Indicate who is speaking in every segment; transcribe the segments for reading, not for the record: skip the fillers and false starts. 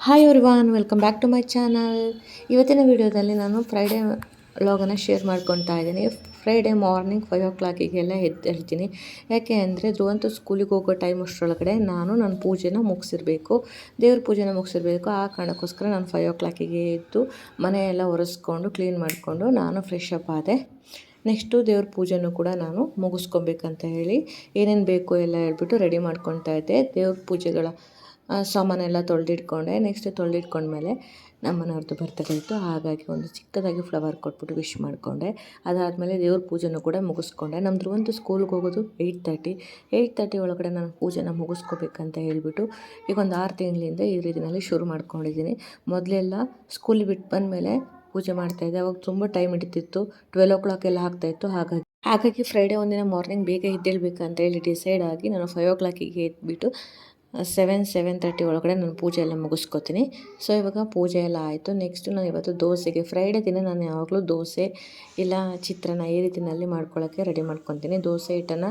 Speaker 1: Hi everyone, welcome back to my channel. ಇವತ್ತಿನ ವಿಡಿಯೋದಲ್ಲಿ ನಾನು ಫ್ರೈಡೇ ವ್ಲಾಗನ್ನು ಶೇರ್ ಮಾಡ್ಕೊತಾ ಇದ್ದೀನಿ. ಫ್ರೈಡೇ ಮಾರ್ನಿಂಗ್ 5 o'clockಗೆಲ್ಲ ಎದ್ದೇಳ್ತೀನಿ. ಯಾಕೆ ಅಂದರೆ ಧ್ರುವಂತು ಸ್ಕೂಲಿಗೆ ಹೋಗೋ ಟೈಮ್ ಅಷ್ಟರೊಳಗಡೆ ನಾನು ನನ್ನ ಪೂಜೆನ ಮುಗಿಸಿರಬೇಕು, ದೇವ್ರ ಪೂಜೆನ ಮುಗಿಸಿರಬೇಕು. ಆ ಕಾರಣಕ್ಕೋಸ್ಕರ ನಾನು 5 o'clockಗೆ ಎದ್ದು ಮನೆಯೆಲ್ಲ ಒರೆಸ್ಕೊಂಡು ಕ್ಲೀನ್ ಮಾಡಿಕೊಂಡು ನಾನು ಫ್ರೆಶ್ ಅಪ್ ಆದೆ. ನೆಕ್ಸ್ಟು ದೇವ್ರ ಪೂಜೆನೂ ಕೂಡ ನಾನು ಮುಗಿಸ್ಕೊಬೇಕಂತ ಹೇಳಿ ಏನೇನು ಬೇಕು ಎಲ್ಲ ಹೇಳ್ಬಿಟ್ಟು ರೆಡಿ ಮಾಡ್ಕೊತಾ ಇದ್ದೆ. ದೇವ್ರ ಪೂಜೆಗಳ ಸಾಮಾನೆಲ್ಲ ತೊಳೆದಿಟ್ಕೊಂಡೆ. ನೆಕ್ಸ್ಟ್ ತೊಳೆದಿಟ್ಕೊಂಡ್ಮೇಲೆ ನಮ್ಮ ಮನೆಯವ್ರದ್ದು ಬರ್ತಡೇ ಇತ್ತು, ಹಾಗಾಗಿ ಒಂದು ಚಿಕ್ಕದಾಗಿ ಫ್ಲವರ್ ಕೊಟ್ಬಿಟ್ಟು ವಿಶ್ ಮಾಡಿಕೊಂಡೆ. ಅದಾದಮೇಲೆ ದೇವ್ರ ಪೂಜೆನೂ ಕೂಡ ಮುಗಿಸ್ಕೊಂಡೆ. ನಮ್ಮ ಧ್ರುವಂತು ಸ್ಕೂಲ್ಗೆ ಹೋಗೋದು 8:30 ಒಳಗಡೆ ನಾನು ಪೂಜೆನ ಮುಗಿಸ್ಕೋಬೇಕಂತ ಹೇಳ್ಬಿಟ್ಟು ಈಗ ಒಂದು 6 ತಿಂಗಳಿಂದ ಈ ರೀತಿಯಲ್ಲಿ ಶುರು ಮಾಡ್ಕೊಂಡಿದ್ದೀನಿ. ಮೊದಲೆಲ್ಲ ಸ್ಕೂಲಿಗೆ ಬಿಟ್ಟು ಬಂದಮೇಲೆ ಪೂಜೆ ಮಾಡ್ತಾಯಿದ್ದೆ. ಅವಾಗ ತುಂಬ ಟೈಮ್ ಹಿಡಿತಿತ್ತು, 12 o'clock ಎಲ್ಲ ಆಗ್ತಾಯಿತ್ತು. ಹಾಗಾಗಿ ಫ್ರೈಡೇ ಒಂದಿನ ಮಾರ್ನಿಂಗ್ ಬೇಗ ಎದ್ದೇಳಬೇಕಂತ ಹೇಳಿ ಡಿಸೈಡ್ ಆಗಿ ನಾನು 5 o'clockಗೆ ಎದ್ಬಿಟ್ಟು 7:30 ಒಳಗಡೆ ನಾನು ಪೂಜೆ ಎಲ್ಲ ಮುಗಿಸ್ಕೊತೀನಿ. ಸೊ ಇವಾಗ ಪೂಜೆ ಎಲ್ಲ ಆಯಿತು. ನೆಕ್ಸ್ಟು ನಾನು ಇವತ್ತು ದೋಸೆಗೆ, ಫ್ರೈಡೇ ದಿನ ನಾನು ಯಾವಾಗಲೂ ದೋಸೆ ಇಲ್ಲ ಚಿತ್ರಾನ್ನ ಈ ರೀತಿಯಲ್ಲಿ ಮಾಡ್ಕೊಳ್ಳೋಕ್ಕೆ ರೆಡಿ ಮಾಡ್ಕೊತೀನಿ. ದೋಸೆ ಹಿಟ್ಟನ್ನು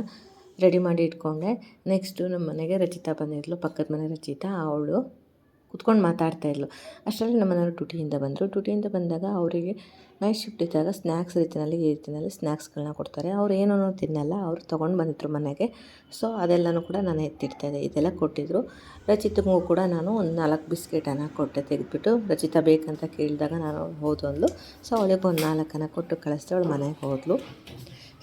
Speaker 1: ರೆಡಿ ಮಾಡಿ ಇಟ್ಕೊಂಡೆ. ನೆಕ್ಸ್ಟು ನಮ್ಮ ಮನೆಗೆ ರಚಿತಾ ಬಂದಿದ್ಲು, ಪಕ್ಕದ ಮನೆ ರಚಿತಾ. ಅವಳು ಕುತ್ಕೊಂಡು ಮಾತಾಡ್ತಾಯಿದ್ಲು. ಅಷ್ಟರಲ್ಲಿ ನಮ್ಮ ಮನೆಯವರು ಡ್ಯೂಟಿಯಿಂದ ಬಂದಾಗ ಅವರಿಗೆ ನೈಟ್ ಶಿಫ್ಟ್ ಇದ್ದಾಗ ಸ್ನ್ಯಾಕ್ಸ್ ಈ ರೀತಿಯಲ್ಲಿ ಸ್ನ್ಯಾಕ್ಸ್ಗಳನ್ನ ಕೊಡ್ತಾರೆ. ಅವ್ರು ಏನೂ ತಿನ್ನಲ್ಲ, ಅವರು ತೊಗೊಂಡು ಬಂದಿದ್ರು ಮನೆಗೆ. ಸೊ ಅದೆಲ್ಲನೂ ಕೂಡ ನಾನು ಎತ್ತಿಡ್ತಾಯಿದ್ದೆ. ಇದೆಲ್ಲ ಕೊಟ್ಟಿದ್ದರು. ರಚಿತಗೂ ಕೂಡ ನಾನು ಒಂದು 4 ಬಿಸ್ಕೆಟನ್ನು ಕೊಟ್ಟೆ ತೆಗೆದುಬಿಟ್ಟು. ರಚಿತಾ ಬೇಕಂತ ಕೇಳಿದಾಗ ನಾನು ಹೌದು ಅಂದ್ಲು. ಸೊ ಅವಳಿಗೆ ಒಂದು 4 ಕೊಟ್ಟು ಕಳಿಸ್ದೆ, ಅವಳು ಮನೆಗೆ ಹೋದ್ಲು.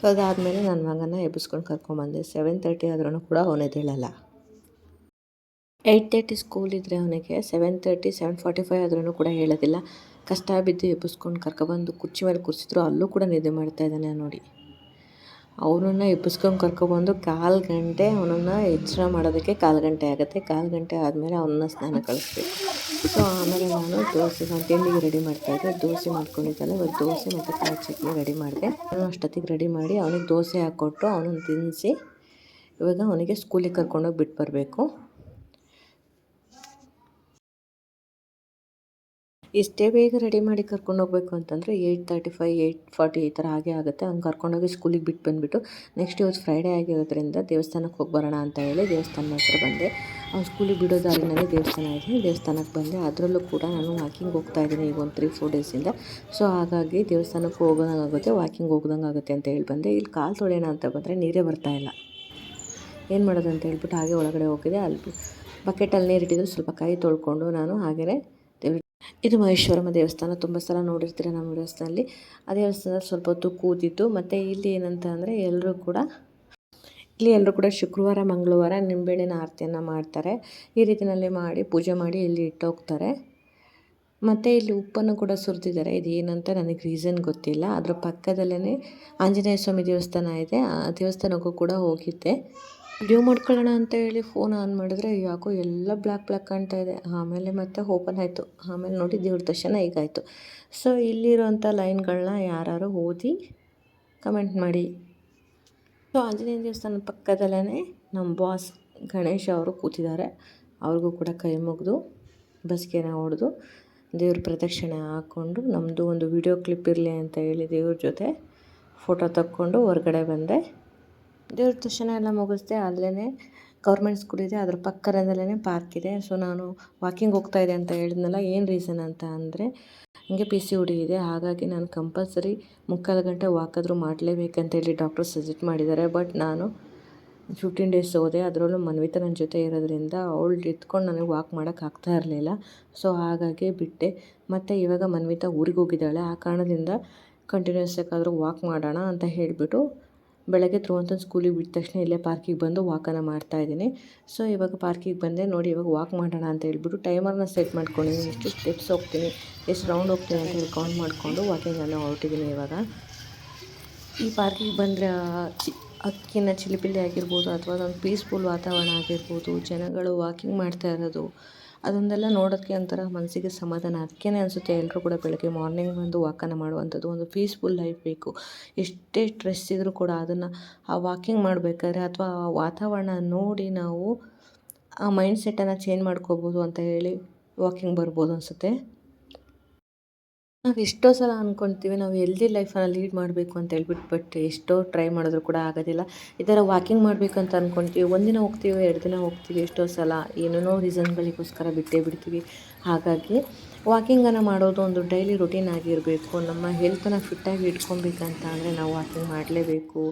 Speaker 1: ಸೊ ಅದಾದಮೇಲೆ ನನ್ನ ಮಗನ ಎಬ್ಬಿಸ್ಕೊಂಡು ಕರ್ಕೊಂಬಂದೆ. 7:30 ಆದ್ರೂ ಕೂಡ ಅವನು ಎದ್ದೇಳಲ್ಲ. 8:30 ಸ್ಕೂಲ್ ಇದ್ದರೆ ಅವನಿಗೆ 7:30, 7:45 ಆದ್ರೂ ಕೂಡ ಹೇಳೋದಿಲ್ಲ. ಕಷ್ಟ ಬಿದ್ದು ಎಬ್ಬಿಸ್ಕೊಂಡು ಕರ್ಕೊಬಂದು ಕುರ್ಚಿ ಮೇಲೆ ಕೂರಿಸಿದ್ರು, ಅಲ್ಲೂ ಕೂಡ ನಿದ್ದೆ ಮಾಡ್ತಾಯಿದ್ದಾನೆ ನೋಡಿ. ಅವನನ್ನು ಎಬ್ಬಿಸ್ಕೊಂಡು ಕರ್ಕೊಬಂದು 1/4 ಗಂಟೆ ಅವನನ್ನು ಎಚ್ಚರ ಮಾಡೋದಕ್ಕೆ 1/4 ಗಂಟೆ ಆಗುತ್ತೆ. 1/4 ಗಂಟೆ ಆದಮೇಲೆ ಅವನನ್ನು ಸ್ನಾನ ಕಳಿಸ್ಬೇಕು. ಸೊ ಆಮೇಲೆ ನಾನು ತಿಂಡಿಗೆ ರೆಡಿ ಮಾಡ್ತಾಯಿದ್ದೆ. ದೋಸೆ ಮಾಡ್ಕೊಂಡಿದ್ದಲ್ಲ, ಇವತ್ತು ದೋಸೆ ಮತ್ತು ಕಾಯಿ ಚಟ್ನಿ ರೆಡಿ ಮಾಡಿದೆ. ನಾನು ಅಷ್ಟೊತ್ತಿಗೆ ರೆಡಿ ಮಾಡಿ ಅವನಿಗೆ ದೋಸೆ ಹಾಕ್ಕೊಟ್ಟು ಅವನನ್ನು ತಿನ್ನಿಸಿ ಇವಾಗ ಅವನಿಗೆ ಸ್ಕೂಲಿಗೆ ಕರ್ಕೊಂಡೋಗಿ ಬಿಟ್ಟು ಬರಬೇಕು. ಎಷ್ಟೇ ಬೇಗ ರೆಡಿ ಮಾಡಿ ಕರ್ಕೊಂಡು ಹೋಗಬೇಕು ಅಂತಂದರೆ 8:35, 8:40 ಈ ಥರ ಹಾಗೆ ಆಗುತ್ತೆ. ಹಂಗೆ ಕರ್ಕೊಂಡೋಗಿ ಸ್ಕೂಲಿಗೆ ಬಿಟ್ಟು ಬಂದುಬಿಟ್ಟು ನೆಕ್ಸ್ಟ್ ಇವತ್ತು ಫ್ರೈಡೇ ಆಗಿರೋದ್ರಿಂದ ದೇವಸ್ಥಾನಕ್ಕೆ ಹೋಗಿ ಬರೋಣ ಅಂತ ಹೇಳಿ ದೇವಸ್ಥಾನದ ಹತ್ರ ಬಂದೆ. ಅವ್ನು ಸ್ಕೂಲಿಗೆ ಬಿಡೋ ದಾರಿನಲ್ಲಿ ದೇವಸ್ಥಾನ ಇದೆ, ದೇವಸ್ಥಾನಕ್ಕೆ ಬಂದೆ. ಅದರಲ್ಲೂ ಕೂಡ ನಾನು ವಾಕಿಂಗ್ ಹೋಗ್ತಾಯಿದ್ದೀನಿ ಈಗ ಒಂದು 3-4 ಡೇಸಿಂದ. ಸೊ ಹಾಗಾಗಿ ದೇವಸ್ಥಾನಕ್ಕೆ ಹೋಗೋದಂಗೆ ಆಗುತ್ತೆ, ವಾಕಿಂಗ್ ಹೋಗೋದಂಗೆ ಆಗುತ್ತೆ ಅಂತ ಹೇಳಿ ಬಂದೆ. ಇಲ್ಲಿ ಕಾಲು ತೊಳೆಯೋಣ ಅಂತ ಬಂದರೆ ನೀರೇ ಬರ್ತಾಯಿಲ್ಲ. ಏನು ಮಾಡೋದು ಅಂತ ಹೇಳ್ಬಿಟ್ಟು ಹಾಗೆ ಒಳಗಡೆ ಹೋಗಿದೆ. ಅಲ್ಲಿ ಬಕೆಟಲ್ಲಿ ನೀರು ಇಟ್ಟಿದ್ರು, ಸ್ವಲ್ಪ ಕೈ ತೊಳ್ಕೊಂಡು ನಾನು ಹಾಗೆಯೇ ಇದು ಮಹೇಶ್ವರಮ್ಮ ದೇವಸ್ಥಾನ. ತುಂಬ ಸಲ ನೋಡಿರ್ತೀರ ನಮ್ಮ ದೇವಸ್ಥಾನದಲ್ಲಿ. ಆ ದೇವಸ್ಥಾನದಲ್ಲಿ ಸ್ವಲ್ಪ ಹೊತ್ತು ಕೂತಿದ್ದು. ಮತ್ತು ಇಲ್ಲಿ ಏನಂತ ಅಂದರೆ ಎಲ್ಲರೂ ಕೂಡ ಶುಕ್ರವಾರ, ಮಂಗಳವಾರ ನಿಂಬೆಹಣ್ಣಿನ ಆರತಿಯನ್ನು ಮಾಡ್ತಾರೆ. ಈ ರೀತಿಯಲ್ಲಿ ಮಾಡಿ ಪೂಜೆ ಮಾಡಿ ಇಲ್ಲಿ ಇಟ್ಟೋಗ್ತಾರೆ. ಮತ್ತು ಇಲ್ಲಿ ಉಪ್ಪನ್ನು ಕೂಡ ಸುರಿದಿದ್ದಾರೆ. ಇದು ಏನಂತ ನನಗೆ ರೀಸನ್ ಗೊತ್ತಿಲ್ಲ. ಅದರ ಪಕ್ಕದಲ್ಲೇ ಆಂಜನೇಯ ಸ್ವಾಮಿ ದೇವಸ್ಥಾನ ಇದೆ. ಆ ದೇವಸ್ಥಾನಕ್ಕೂ ಕೂಡ ಹೋಗಿದ್ದೆ. ವಿಡಿಯೋ ಮಾಡ್ಕೊಳ್ಳೋಣ ಅಂತ ಹೇಳಿ ಫೋನ್ ಆನ್ ಮಾಡಿದ್ರೆ ಯಾಕೋ ಎಲ್ಲ ಬ್ಲ್ಯಾಕ್ ಕಾಣ್ತಾ ಇದೆ. ಆಮೇಲೆ ಮತ್ತೆ ಓಪನ್ ಆಯಿತು. ಆಮೇಲೆ ನೋಡಿ ದೇವ್ರ ದರ್ಶನ ಹೀಗಾಯಿತು. ಸೊ ಇಲ್ಲಿರುವಂಥ ಲೈನ್ಗಳನ್ನ ಯಾರು ಓದಿ ಕಮೆಂಟ್ ಮಾಡಿ. ಸೊ ಆಂಜನೇಯ ದೇವಸ್ಥಾನದ ಪಕ್ಕದಲ್ಲೇ ನಮ್ಮ ಬಾಸ್ ಗಣೇಶ ಅವರು ಕೂತಿದ್ದಾರೆ. ಅವ್ರಿಗೂ ಕೂಡ ಕೈ ಮುಗಿದು ಬಸ್ಗೆನ ಹೊಡೆದು ದೇವ್ರ ಪ್ರದಕ್ಷಿಣೆ ಹಾಕ್ಕೊಂಡು ನಮ್ಮದು ಒಂದು ವಿಡಿಯೋ ಕ್ಲಿಪ್ ಇರಲಿ ಅಂತ ಹೇಳಿ ದೇವ್ರ ಜೊತೆ ಫೋಟೋ ತಕ್ಕೊಂಡು ಹೊರಗಡೆ ಬಂದೆ. ದೇವ್ರ ದರ್ಶನ ಎಲ್ಲ ಮುಗಿಸ್ದೆ. ಅಲ್ಲೇ ಗೌರ್ಮೆಂಟ್ ಸ್ಕೂಲ್ ಇದೆ, ಅದ್ರ ಪಕ್ಕದಲ್ಲೇ ಪಾರ್ಕ್ ಇದೆ. ಸೊ ನಾನು ವಾಕಿಂಗ್ ಹೋಗ್ತಾಯಿದ್ದೆ ಅಂತ ಹೇಳಿದ್ನಲ್ಲ, ಏನು ರೀಸನ್ ಅಂತ ಅಂದರೆ ಹಂಗೆ PCOD ಇದೆ. ಹಾಗಾಗಿ ನಾನು ಕಂಪಲ್ಸರಿ 3/4 ಗಂಟೆ ವಾಕಾದರೂ ಮಾಡಲೇಬೇಕಂತೇಳಿ ಡಾಕ್ಟರ್ ಸಜೆಸ್ಟ್ ಮಾಡಿದ್ದಾರೆ. ಬಟ್ ನಾನು 15 ಡೇಸ್ ಹೋದೆ. ಅದರಲ್ಲೂ ಮನ್ವಿತಾ ನನ್ನ ಜೊತೆ ಇರೋದ್ರಿಂದ ಅವಳು ಎತ್ಕೊಂಡು ನನಗೆ ವಾಕ್ ಮಾಡೋಕ್ಕಾಗ್ತಾ ಇರಲಿಲ್ಲ. ಸೊ ಹಾಗಾಗಿ ಬಿಟ್ಟೆ. ಮತ್ತು ಇವಾಗ ಮನ್ವಿತಾ ಊರಿಗೆ ಹೋಗಿದ್ದಾಳೆ. ಆ ಕಾರಣದಿಂದ ಕಂಟಿನ್ಯೂಸ್ ಆಗಾದರೂ ವಾಕ್ ಮಾಡೋಣ ಅಂತ ಹೇಳಿಬಿಟ್ಟು ಬೆಳಗ್ಗೆ ಧ್ರುವಂತನ ಸ್ಕೂಲಿಗೆ ಬಿಟ್ಟ ತಕ್ಷಣ ಇಲ್ಲೇ ಪಾರ್ಕಿಗೆ ಬಂದು ವಾಕನ್ನು ಮಾಡ್ತಾಯಿದ್ದೀನಿ. ಸೊ ಇವಾಗ ಪಾರ್ಕಿಗೆ ಬಂದೆ. ನೋಡಿ ಇವಾಗ ವಾಕ್ ಮಾಡೋಣ ಅಂತ ಹೇಳ್ಬಿಟ್ಟು ಟೈಮರ್ನ ಸೆಟ್ ಮಾಡ್ಕೊಂಡಿದ್ದೀನಿ. ಎಷ್ಟು ಸ್ಟೆಪ್ಸ್ ಹೋಗ್ತೀನಿ, ಎಷ್ಟು ರೌಂಡ್ ಹೋಗ್ತೀನಿ ಅಂತ ಹೇಳಿ ಕೌಂಟ್ ಮಾಡಿಕೊಂಡು ವಾಕಿಂಗನ್ನು ಹೊರಟಿದ್ದೀನಿ. ಇವಾಗ ಈ ಪಾರ್ಕಿಗೆ ಬಂದರೆ ಅಕ್ಕಿನ ಚಿಲಿಪಿಲಿ ಆಗಿರ್ಬೋದು, ಅಥವಾ ಅದೊಂದು ಪೀಸ್ಫುಲ್ ವಾತಾವರಣ ಆಗಿರ್ಬೋದು, ಜನಗಳು ವಾಕಿಂಗ್ ಮಾಡ್ತಾ ಇರೋದು, ಅದೊಂದೆಲ್ಲ ನೋಡೋಕ್ಕೆ ಒಂಥರ ಮನಸ್ಸಿಗೆ ಸಮಾಧಾನ. ಅದಕ್ಕೇ ಅನಿಸುತ್ತೆ ಎಲ್ಲರೂ ಕೂಡ ಬೆಳಗ್ಗೆ ಮಾರ್ನಿಂಗ್ ಬಂದು ವಾಕನ್ನು ಮಾಡುವಂಥದ್ದು. ಒಂದು ಪೀಸ್ಫುಲ್ ಲೈಫ್ ಬೇಕು. ಎಷ್ಟೇ ಸ್ಟ್ರೆಸ್ ಇದ್ದರೂ ಕೂಡ ಅದನ್ನು ಆ ವಾಕಿಂಗ್ ಮಾಡಬೇಕಾದ್ರೆ ಅಥವಾ ಆ ವಾತಾವರಣ ನೋಡಿ ನಾವು ಆ ಮೈಂಡ್ ಸೆಟ್ಟನ್ನು ಚೇಂಜ್ ಮಾಡ್ಕೋಬೋದು ಅಂತ ಹೇಳಿ ವಾಕಿಂಗ್ ಬರ್ಬೋದು ಅನಿಸುತ್ತೆ. ನಾವು ಎಷ್ಟೋ ಸಲ ಅಂದ್ಕೊಳ್ತೀವಿ ನಾವು ಹೆಲ್ದಿ ಲೈಫನ್ನು ಲೀಡ್ ಮಾಡಬೇಕು ಅಂತ ಹೇಳ್ಬಿಟ್ಟು, ಬಟ್ ಎಷ್ಟೋ ಟ್ರೈ ಮಾಡಿದ್ರು ಕೂಡ ಆಗೋದಿಲ್ಲ. ಈ ಥರ ವಾಕಿಂಗ್ ಮಾಡಬೇಕಂತ ಅಂದ್ಕೊಳ್ತೀವಿ, ಒಂದಿನ ಹೋಗ್ತೀವಿ, 2 ದಿನ ಹೋಗ್ತೀವಿ, ಎಷ್ಟೋ ಸಲ ಏನೇನೋ ರೀಸನ್ಗಳಿಗೋಸ್ಕರ ಬಿಟ್ಟೇ ಬಿಡ್ತೀವಿ. ಹಾಗಾಗಿ ವಾಕಿಂಗನ್ನು ಮಾಡೋದು ಒಂದು ಡೈಲಿ ರುಟೀನ್ ಆಗಿರಬೇಕು. ನಮ್ಮ ಹೆಲ್ತನ್ನು ಫಿಟ್ಟಾಗಿ ಇಟ್ಕೊಬೇಕಂತ ಅಂದರೆ ನಾವು ವಾಕಿಂಗ್ ಮಾಡಲೇಬೇಕು,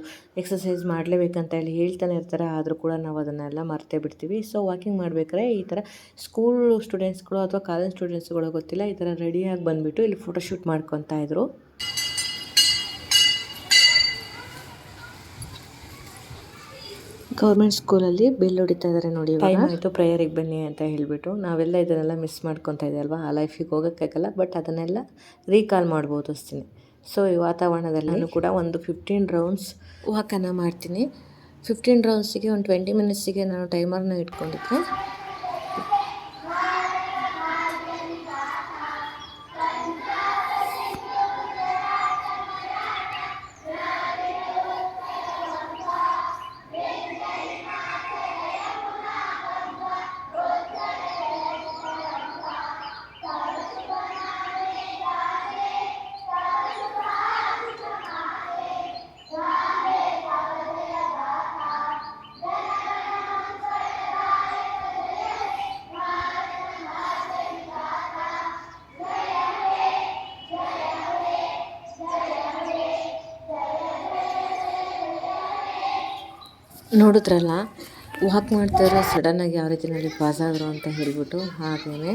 Speaker 1: ಎಕ್ಸಸೈಸ್ ಮಾಡಲೇಬೇಕಂತ ಹೇಳಿ ಹೇಳ್ತಾನೆ ಇರ್ತಾರೆ. ಆದರೂ ಕೂಡ ನಾವು ಅದನ್ನೆಲ್ಲ ಮರ್ತೇ ಬಿಡ್ತೀವಿ. ಸೊ ವಾಕಿಂಗ್ ಮಾಡ್ಬೇಕಾದ್ರೆ ಈ ಥರ ಸ್ಕೂಲ್ ಸ್ಟೂಡೆಂಟ್ಸ್ಗಳು ಅಥವಾ ಕಾಲೇಜ್ ಸ್ಟೂಡೆಂಟ್ಸ್ಗಳು ಗೊತ್ತಿಲ್ಲ, ಈ ಥರ ರೆಡಿಯಾಗಿ ಬಂದುಬಿಟ್ಟು ಇಲ್ಲಿ ಫೋಟೋಶೂಟ್ ಮಾಡ್ಕೊತಾ ಇದ್ರು. ಗೌರ್ಮೆಂಟ್ ಸ್ಕೂಲಲ್ಲಿ ಬೆಲ್ ಹೊಡಿತಾ ಇದ್ದಾರೆ ನೋಡಿ. ಟೈಮ್ ಆಯಿತು, ಪ್ರೇಯರಿಗೆ ಬನ್ನಿ ಅಂತ ಹೇಳಿಬಿಟ್ಟು. ನಾವೆಲ್ಲ ಇದನ್ನೆಲ್ಲ ಮಿಸ್ ಮಾಡ್ಕೊತಾ ಇದೆ ಅಲ್ವಾ, ಆ ಲೈಫಿಗೆ ಹೋಗೋಕ್ಕಾಗಲ್ಲ, ಬಟ್ ಅದನ್ನೆಲ್ಲ ರೀಕಾಲ್ ಮಾಡ್ಬೋದು ಅಷ್ಟೇ. ಸೊ ಈ ವಾತಾವರಣದಲ್ಲಿ ನಾನು ಕೂಡ ಒಂದು 15 ರೌಂಡ್ಸ್ ವಾಕನ್ನು ಮಾಡ್ತೀನಿ. 15 ರೌಂಡ್ಸಿಗೆ ಒಂದು 20 ಮಿನಿಟ್ಸಿಗೆ ನಾನು ಟೈಮರ್ನ ಇಟ್ಕೊಂಡಿದ್ದೆ. ನೋಡಿದ್ರಲ್ಲ, ವಾಕ್ ಮಾಡ್ತಾಯಿದ್ರೆ ಸಡನ್ನಾಗಿ ಯಾವ ರೀತಿ ನೋಡಿ ಪಾಸ್ ಆದರು ಅಂತ ಹೇಳಿಬಿಟ್ಟು. ಹಾಗೆಯೇ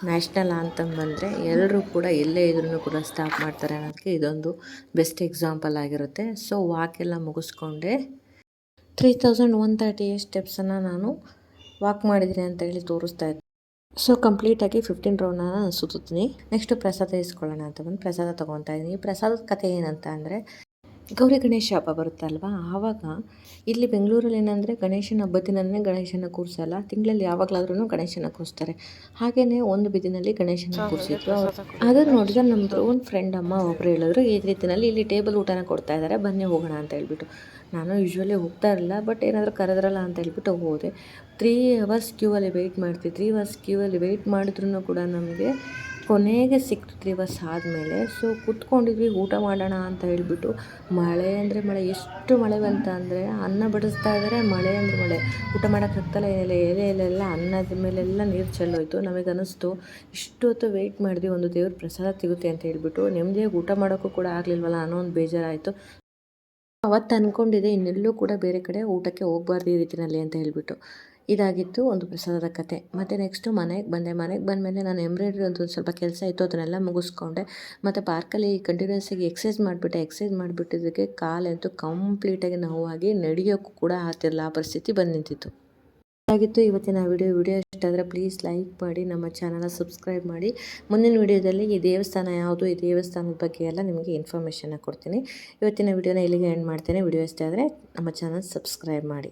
Speaker 1: ನ್ಯಾಷನಲ್ ಆಂಥಮ್ ಬಂದರೆ ಎಲ್ಲರೂ ಕೂಡ ಎಲ್ಲೇ ಇದ್ರೂ ಕೂಡ ಸ್ಟಾಪ್ ಮಾಡ್ತಾರೆ ಅನ್ನೋದಕ್ಕೆ ಇದೊಂದು ಬೆಸ್ಟ್ ಎಕ್ಸಾಂಪಲ್ ಆಗಿರುತ್ತೆ. ಸೊ ವಾಕೆಲ್ಲ ಮುಗಿಸ್ಕೊಂಡೆ 3138 ಸ್ಟೆಪ್ಸನ್ನು ನಾನು ವಾಕ್ ಮಾಡಿದ್ದೀನಿ ಅಂತ ಹೇಳಿ ತೋರಿಸ್ತಾ ಇದ್ದೆ. ಸೊ ಕಂಪ್ಲೀಟಾಗಿ 15 ರೌಂಡನ್ನ ನಾನು ಸುತ್ತೀನಿ. ನೆಕ್ಸ್ಟು ಪ್ರಸಾದ ಇಸ್ಕೊಳ್ಳೋಣ ಅಂತ ಬಂದು ಪ್ರಸಾದ ತೊಗೊತಾ ಇದ್ದೀನಿ. ಈ ಪ್ರಸಾದದ ಕಥೆ ಏನಂತ ಅಂದರೆ, ಗೌರಿ ಗಣೇಶ ಹಬ್ಬ ಬರುತ್ತಲ್ವ, ಆವಾಗ ಇಲ್ಲಿ ಬೆಂಗಳೂರಲ್ಲಿ ಏನಂದರೆ ಗಣೇಶನ ಹಬ್ಬದ ದಿನವೇ ಗಣೇಶನ ಕೂರಿಸಲ್ಲ, ತಿಂಗಳಲ್ಲಿ ಯಾವಾಗಲಾದ್ರೂ ಗಣೇಶನ ಕೂರಿಸ್ತಾರೆ. ಹಾಗೆಯೇ ಒಂದು ಬಿದಿನಲ್ಲಿ ಗಣೇಶನ ಕೂರಿಸಿದ್ರು. ಅದನ್ನು ನೋಡಿದ್ರೆ ನಮ್ಮದು ಒಂದು ಫ್ರೆಂಡ್ ಅಮ್ಮ ಒಬ್ಬರು ಹೇಳಿದ್ರು, ಈ ರೀತಿಯಲ್ಲಿ ಇಲ್ಲಿ ಟೇಬಲ್ ಊಟನ ಕೊಡ್ತಾ ಇದ್ದಾರೆ, ಬನ್ನಿ ಹೋಗೋಣ ಅಂತ ಹೇಳ್ಬಿಟ್ಟು. ನಾನು ಯೂಶ್ವಲಿ ಹೋಗ್ತಾ ಇರಲಿಲ್ಲ, ಬಟ್ ಏನಾದರೂ ಕರೆದ್ರಲ್ಲ ಅಂತ ಹೇಳ್ಬಿಟ್ಟು ಹೋದೆ. 3 ಅವರ್ಸ್ ಕ್ಯೂವಲ್ಲಿ ವೆಯ್ಟ್ ಮಾಡ್ತೀವಿ. 3 ಅವರ್ಸ್ ಕ್ಯೂವಲ್ಲಿ ವೆಯ್ಟ್ ಮಾಡಿದ್ರೂ ಕೂಡ ನಮಗೆ ಕೊನೆಗೆ ಸಿಕ್ತು 3 ಅವರ್ಸ್ ಆದಮೇಲೆ. ಸೊ ಕೂತ್ಕೊಂಡಿದ್ವಿ ಊಟ ಮಾಡೋಣ ಅಂತ ಹೇಳಿಬಿಟ್ಟು. ಮಳೆ ಅಂದರೆ ಮಳೆ, ಎಷ್ಟು ಮಳೆ ಬಂತ ಅಂದರೆ ಅನ್ನ ಬಡಿಸ್ತಾ ಇದ್ದಾರೆ, ಮಳೆ ಅಂದರೆ ಮಳೆ, ಊಟ ಮಾಡೋಕ್ಕಾಗ್ತಲ್ಲ, ಏನಿಲ್ಲ, ಎಲೆಲ್ಲ ಅನ್ನದ ಮೇಲೆಲ್ಲ ನೀರು ಚೆಲ್ಲೋಯ್ತು. ನಮಗೆ ಅನ್ನಿಸ್ತು ಇಷ್ಟು ಹೊತ್ತು ವೆಯ್ಟ್ ಮಾಡಿದ್ವಿ, ಒಂದು ದೇವ್ರ ಪ್ರಸಾದ ಸಿಗುತ್ತೆ ಅಂತ ಹೇಳಿಬಿಟ್ಟು. ನೆಮ್ಮದಿಯಾಗಿ ಊಟ ಮಾಡೋಕ್ಕೂ ಕೂಡ ಆಗಲಿಲ್ವಲ್ಲ ಅನ್ನೋ ಒಂದು ಬೇಜಾರಾಯಿತು. ಅವತ್ತು ಅಂದ್ಕೊಂಡಿದ್ದೆ ಇನ್ನೆಲ್ಲೂ ಕೂಡ ಬೇರೆ ಕಡೆ ಊಟಕ್ಕೆ ಹೋಗಬಾರ್ದು ಈ ರೀತಿಯಲ್ಲಿ ಅಂತ ಹೇಳಿಬಿಟ್ಟು. ಇದಾಗಿತ್ತು ಒಂದು ಪ್ರಸಾದದ ಕತೆ. ಮತ್ತು ನೆಕ್ಸ್ಟು ಮನೆಗೆ ಬಂದೆ. ಮನೆಗೆ ಬಂದಮೇಲೆ ನಾನು ಎಂಬ್ರಾಯ್ಡ್ರಿ ಒಂದು ಸ್ವಲ್ಪ ಕೆಲಸ ಇತ್ತು, ಅದನ್ನೆಲ್ಲ ಮುಗಿಸ್ಕೊಂಡೆ. ಮತ್ತು ಪಾರ್ಕಲ್ಲಿ ಕಂಟಿನ್ಯೂಸಾಗಿ ಎಕ್ಸಸೈಸ್ ಮಾಡಿಬಿಟ್ಟೆ. ಎಕ್ಸಸೈಸ್ ಮಾಡಿಬಿಟ್ಟಿದ್ದಕ್ಕೆ ಕಾಲಂತೂ ಕಂಪ್ಲೀಟಾಗಿ ನೋವಾಗಿ ನಡೆಯೋಕ್ಕೂ ಕೂಡ ಆಗ್ತಿರಲಿಲ್ಲ, ಆ ಪರಿಸ್ಥಿತಿ ಬಂದು ನಿಂತಿತ್ತು. ಇದಾಗಿತ್ತು ಇವತ್ತಿನ ವಿಡಿಯೋ ಇಷ್ಟ ಆದರೆ ಪ್ಲೀಸ್ ಲೈಕ್ ಮಾಡಿ, ನಮ್ಮ ಚಾನಲ್ನ ಸಬ್ಸ್ಕ್ರೈಬ್ ಮಾಡಿ. ಮುಂದಿನ ವಿಡಿಯೋದಲ್ಲಿ ಈ ದೇವಸ್ಥಾನ ಯಾವುದು, ಈ ದೇವಸ್ಥಾನದ ಬಗ್ಗೆ ಎಲ್ಲ ನಿಮಗೆ ಇನ್ಫಾರ್ಮೇಷನ್ನ ಕೊಡ್ತೀನಿ. ಇವತ್ತಿನ ವಿಡಿಯೋನ ಇಲ್ಲಿಗೆ ಎಂಡ್ ಮಾಡ್ತೇನೆ. ವಿಡಿಯೋ ಇಷ್ಟ ಆದರೆ ನಮ್ಮ ಚಾನಲ್ ಸಬ್ಸ್ಕ್ರೈಬ್ ಮಾಡಿ.